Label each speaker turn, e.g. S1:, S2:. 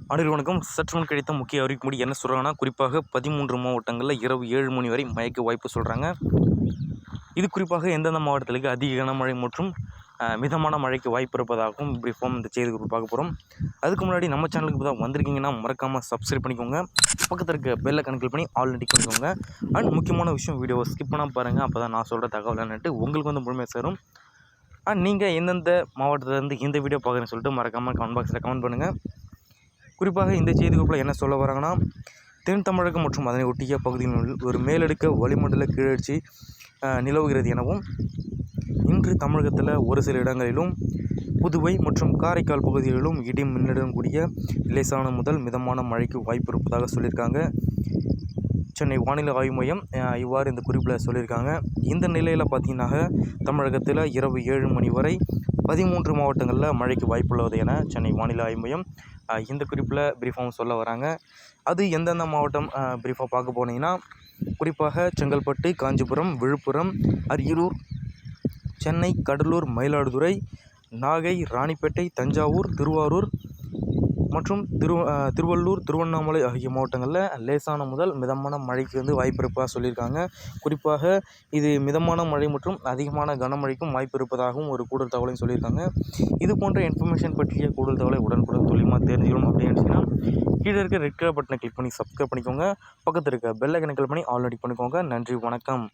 S1: அனைவருக்கும் வணக்கம். சற்று முன் கிடைத்த முக்கிய அறிவிப்பு என்ன சொல்கிறாங்கன்னா, குறிப்பாக 13 மாவட்டங்களில் இரவு 7 மணி வரை மழைக்கு வாய்ப்பு சொல்கிறாங்க. இது குறிப்பாக எந்தெந்த மாவட்டங்களுக்கு அதிக கனமழை மற்றும் மிதமான மழைக்கு வாய்ப்பு இருப்பதாகவும் பிரீஃபாக இந்த செய்தி குறிப்பு பார்க்க போகிறோம். அதுக்கு முன்னாடி நம்ம சேனலுக்கு தான் வந்திருக்கீங்கன்னா மறக்காமல் சப்ஸ்கிரைப் பண்ணிக்கோங்க. பக்கத்தில் இருக்க பெல்லை கனெக்ட் பண்ணி ஆல் டிக் பண்ணிக்கோங்க. அண்ட் முக்கியமான விஷயம், வீடியோவை ஸ்கிப் பண்ணால் பாருங்கள். அப்போ தான் நான் சொல்கிற தகவல் என்னட்டு உங்களுக்கு வந்து முழுமையாக சேரும். அண்ட் நீங்கள் எந்தெந்த மாவட்டத்திலேருந்து இந்த வீடியோ பார்க்குறேன்னு சொல்லிட்டு மறக்காமல் கமெண்ட் பாக்ஸில் கமெண்ட் பண்ணுங்கள். குறிப்பாக இந்த செய்தி குறிப்பில் என்ன சொல்ல வராங்கன்னா, தென் தமிழகம் மற்றும் அதனை ஒட்டிய பகுதிகளில் ஒரு மேலடுக்க வளிமண்டல கீழடுச்சி நிலவுகிறது எனவும், இன்று தமிழகத்தில் ஒரு சில இடங்களிலும் புதுவை மற்றும் காரைக்கால் பகுதிகளிலும் இடி மின்னலுடன் கூடிய லேசான முதல் மிதமான மழைக்கு வாய்ப்பு இருப்பதாக சொல்லியிருக்காங்க. சென்னை வானிலை ஆய்வு மையம் இவ்வாறு இந்த குறிப்பில் சொல்லியிருக்காங்க. இந்த நிலையில் பார்த்தீங்கன்னா, தமிழகத்தில் இரவு 7 மணி வரை 13 மாவட்டங்களில் மழைக்கு வாய்ப்புள்ளது என சென்னை வானிலை ஆய்வு மையம் இந்த குறிப்பில் பிரீஃபாகவும் சொல்ல வராங்க. அது எந்தெந்த மாவட்டம் பிரீஃபாக பார்க்க போனீங்கன்னா, குறிப்பாக செங்கல்பட்டு, காஞ்சிபுரம், விழுப்புரம், அரியலூர், சென்னை, கடலூர், மயிலாடுதுறை, நாகை, ராணிப்பேட்டை, தஞ்சாவூர், திருவாரூர் மற்றும் திருவள்ளூர், திருவண்ணாமலை ஆகிய மாவட்டங்களில் லேசான முதல் மிதமான மழைக்கு வந்து வாய்ப்பு இருப்பதாக சொல்லியிருக்காங்க. குறிப்பாக இது மிதமான மழை மற்றும் அதிகமான கனமழைக்கும் வாய்ப்பு இருப்பதாகவும் ஒரு கூடுதல் தகவலையும் சொல்லியிருக்காங்க. இது போன்ற இன்ஃபர்மேஷன் பற்றிய கூடுதல் தகவலை உடனுக்குடன் துல்லியமாக தெரிஞ்சுக்கணும் அப்படின்னு கீழே இருக்க ரெட் கலர் பட்டனை கிளிக் பண்ணி சப்ஸ்கிரைப் பண்ணிக்கோங்க. பக்கத்தில் இருக்க பெல் ஐக்கனை கிளிக் பண்ணி ஆல் ரெடி பண்ணிக்கோங்க. நன்றி, வணக்கம்.